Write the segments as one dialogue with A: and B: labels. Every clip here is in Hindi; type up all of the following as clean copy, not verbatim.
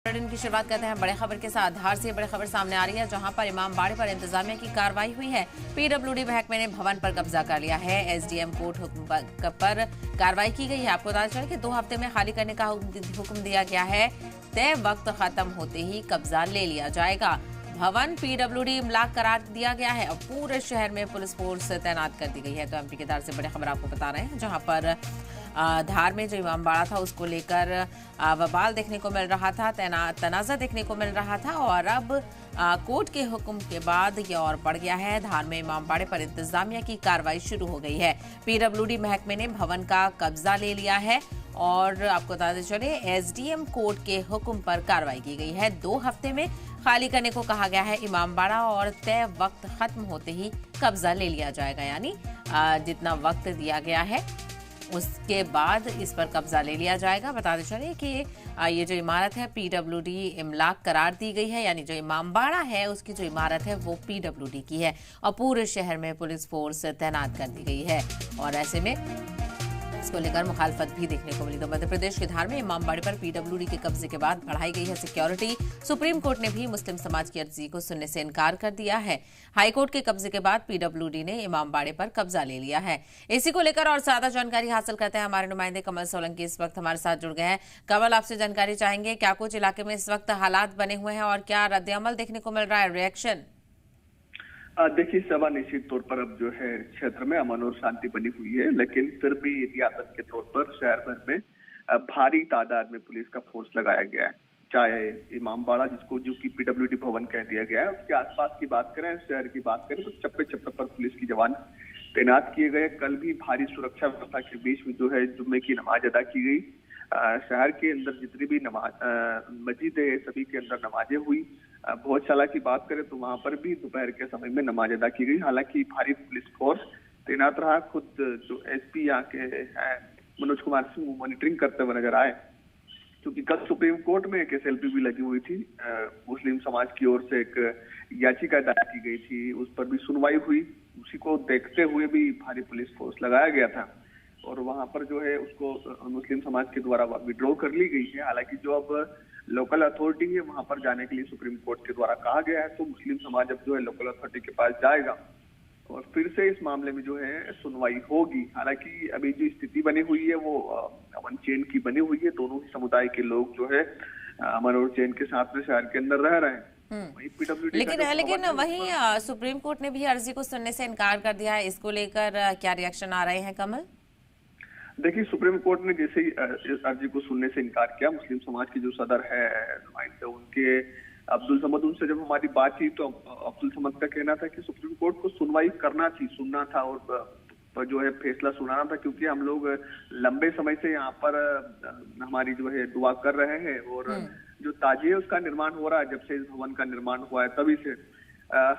A: बुलेटिन की शुरुआत करते हैं बड़े खबर के साथ। धार से बड़ी खबर सामने आ रही है, जहां पर इमामबाड़े पर इंतजामिया की कार्रवाई हुई है। पीडब्ल्यूडी महकमे ने भवन पर कब्जा कर लिया है। एसडीएम कोर्ट हुक्म पर कार्रवाई की गई है। आपको बता चले कि 2 हफ्ते में खाली करने का हुक्म दिया गया है। तय वक्त खत्म होते ही कब्जा ले लिया जाएगा। भवन पीडब्ल्यूडी इमलाक करार दिया गया है। अब पूरे शहर में पुलिस फोर्स तैनात कर दी गई है। तो एमपी के धार से बड़ी खबर आपको बता रहे हैं, जहां पर धार में जो इमामबाड़ा था उसको लेकर बवाल देखने को मिल रहा था, तनाज़ा देखने को मिल रहा था, और अब कोर्ट के हुक्म के बाद ये और बढ़ गया है। धार में इमामबाड़े पर इंतजामिया की कार्रवाई शुरू हो गई है। पीडब्ल्यूडी महकमे ने भवन का कब्जा ले लिया है और आपको बताते चले एसडीएम कोर्ट के हुक्म पर कार्रवाई की गई है। 2 हफ्ते में खाली करने को कहा गया है इमामबाड़ा और तय वक्त खत्म होते ही कब्जा ले लिया जाएगा। यानी जितना वक्त दिया गया है उसके बाद इस पर कब्जा ले लिया जाएगा। बताते चले कि ये जो इमारत है पीडब्ल्यूडी इमलाक करार दी गई है, यानी जो इमामबाड़ा है उसकी जो इमारत है वो पीडब्ल्यूडी की है और पूरे शहर में पुलिस फोर्स तैनात कर दी गई है। और ऐसे में इसको लेकर मुखालफत भी देखने को मिली। तो मध्य प्रदेश के धार में इमामबाड़े पर पीडब्ल्यूडी के कब्जे के बाद बढ़ाई गई है सिक्योरिटी। सुप्रीम कोर्ट ने भी मुस्लिम समाज की अर्जी को सुनने से इनकार कर दिया है। हाईकोर्ट के कब्जे के बाद पीडब्ल्यूडी ने इमामबाड़े पर कब्जा ले लिया है। इसी को लेकर और ज्यादा जानकारी हासिल करते हैं हमारे नुमाइंदे कमल सोलंकी इस वक्त हमारे साथ जुड़ गए हैं। कमल, आपसे जानकारी चाहेंगे, क्या कुछ इलाके में इस वक्त हालात बने हुए हैं और क्या रद्द-ए-अमल देखने को मिल रहा है, रिएक्शन?
B: देखिए, सभा निश्चित तौर पर अब जो है क्षेत्र में अमन और शांति बनी हुई है, लेकिन फिर भी एहतियातन के तौर पर शहर भर में भारी तादाद में पुलिस का फोर्स लगाया गया है। चाहे इमामबाड़ा, जिसको जो कि पीडब्ल्यूडी भवन कह दिया गया है, उसके आसपास की बात करें, शहर की बात करें, तो चप्पे चप्पे पर पुलिस की जवान तैनात किए गए। कल भी भारी सुरक्षा व्यवस्था के बीच में जो है जुम्मे की नमाज अदा की गई। शहर के अंदर जितनी भी मस्जिद है सभी के अंदर नमाजें हुई। भोजशाला की बात करें तो वहां पर भी दोपहर के समय में नमाज अदा की गई। हालांकि भारी पुलिस फोर्स तैनात रहा। खुद जो एसपी यहाँ के हैं मनोज कुमार सिंह वो मॉनिटरिंग करते हुए नजर आए, क्योंकि कल सुप्रीम कोर्ट में एक एसएलपी भी लगी हुई थी। मुस्लिम समाज की ओर से एक याचिका दायर की गई थी, उस पर भी सुनवाई हुई। उसी को देखते हुए भी भारी पुलिस फोर्स लगाया गया था और वहां पर जो है उसको मुस्लिम समाज के द्वारा विड्रॉ कर ली गई है। हालांकि जो अब लोकल अथॉरिटी है वहां पर जाने के लिए सुप्रीम कोर्ट के द्वारा कहा गया है, तो मुस्लिम समाज अब जो है लोकल अथॉरिटी के पास जाएगा और फिर से इस मामले में जो है सुनवाई होगी। हालांकि अभी जो स्थिति बनी हुई है वो अमन चैन की बनी हुई है। दोनों ही समुदाय के लोग जो है अमन और चैन के साथ में शहर के अंदर रह रहे हैं।
A: लेकिन वहीं सुप्रीम कोर्ट ने भी अर्जी को सुनने से इनकार कर दिया है। इसको लेकर क्या रिएक्शन आ रहे हैं, कमल?
B: देखिए, सुप्रीम कोर्ट ने जैसे ही अर्जी को सुनने से इनकार किया, मुस्लिम समाज के जो सदर है नुमाइंदे उनके अब्दुल समद, उनसे जब हमारी बात की तो अब्दुल समद का कहना था कि सुप्रीम कोर्ट को सुनवाई करना थी, सुनना था और जो है फैसला सुनाना था, क्योंकि हम लोग लंबे समय से यहाँ पर हमारी जो है दुआ कर रहे हैं और जो ताजिए उसका निर्माण हो रहा है जब से इस भवन का निर्माण हुआ है तभी से।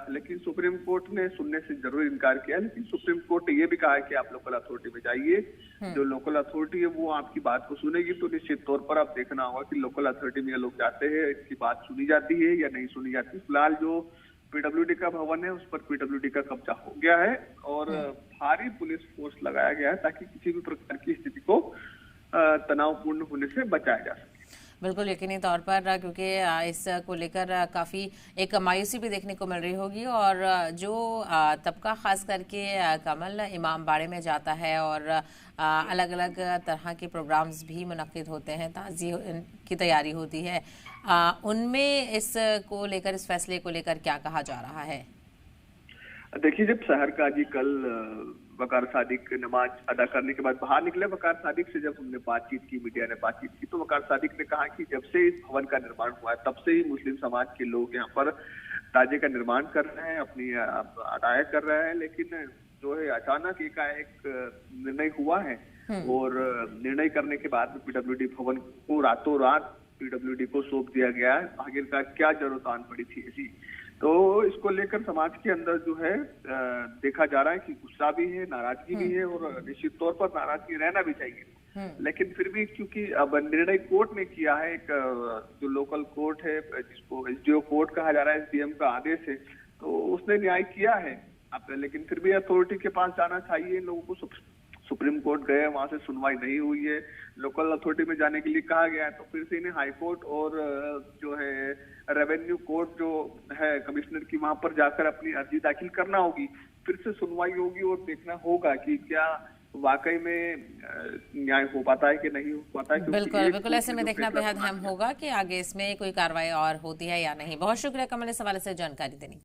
B: लेकिन सुप्रीम कोर्ट ने सुनने से जरूर इनकार किया। लेकिन सुप्रीम कोर्ट ने यह भी कहा है कि आप लोकल अथॉरिटी में जाइए, जो लोकल अथॉरिटी है वो आपकी बात को सुनेगी। तो निश्चित तौर पर आप देखना होगा कि लोकल अथॉरिटी में लोग जाते हैं, इनकी बात सुनी जाती है या नहीं सुनी जाती। फिलहाल जो पीडब्ल्यूडी का भवन है उस पर पीडब्ल्यूडी का कब्जा हो गया है और भारी पुलिस फोर्स लगाया गया है ताकि किसी भी प्रकार की स्थिति को तनावपूर्ण होने से बचाया जा सके।
A: बिल्कुल यकीनी तौर पर, क्योंकि इस को लेकर काफ़ी एक मायूसी भी देखने को मिल रही होगी और जो तबका खास करके कमल इमामबाड़े में जाता है और अलग अलग तरह के प्रोग्राम्स भी मुनक्किद होते हैं, ताज़िए की तैयारी होती है, उनमें इस को लेकर, इस फैसले को लेकर क्या कहा जा रहा है?
B: देखिए, जब शहर का जी कल वकार सादिक नमाज अदा करने के बाद बाहर निकले, वकार सादिक से जब हमने बातचीत की, मीडिया ने बातचीत की, तो वकार सादिक ने कहा कि जब से इस भवन का निर्माण हुआ है तब से ही मुस्लिम समाज के लोग यहाँ पर ताजे का निर्माण कर रहे हैं, अपनी अदाया कर रहे हैं। लेकिन जो है अचानक एकाएक निर्णय हुआ है और निर्णय करने के बाद पीडब्ल्यूडी भवन को रातों रात पीडब्ल्यूडी को सौंप दिया गया है। आखिर का क्या जरूरत आन पड़ी थी ऐसी? तो इसको लेकर समाज के अंदर जो है देखा जा रहा है कि गुस्सा भी है, नाराजगी भी है और निश्चित तौर पर नाराजगी रहना भी चाहिए। लेकिन फिर भी क्योंकि अब निर्णय कोर्ट ने किया है, एक जो लोकल कोर्ट है जिसको एसडीओ कोर्ट कहा जा रहा है, एसडीएम का आदेश है, तो उसने न्याय किया है। अब लेकिन फिर भी अथॉरिटी के पास जाना चाहिए, लोगों को सुप्रीम कोर्ट गए, वहां से सुनवाई नहीं हुई है, लोकल अथॉरिटी में जाने के लिए कहा गया है, तो फिर से इन्हें हाई कोर्ट और जो है रेवेन्यू कोर्ट जो है कमिश्नर की, वहां पर जाकर अपनी अर्जी दाखिल करना होगी। फिर से सुनवाई होगी और देखना होगा कि क्या वाकई में न्याय हो पाता है कि नहीं हो पाता है।
A: बिल्कुल बिल्कुल, ऐसे में देखना बेहद अहम होगा कि आगे इसमें कोई कार्रवाई और होती है या नहीं। बहुत शुक्रिया कमल इस हवाले से जानकारी देने।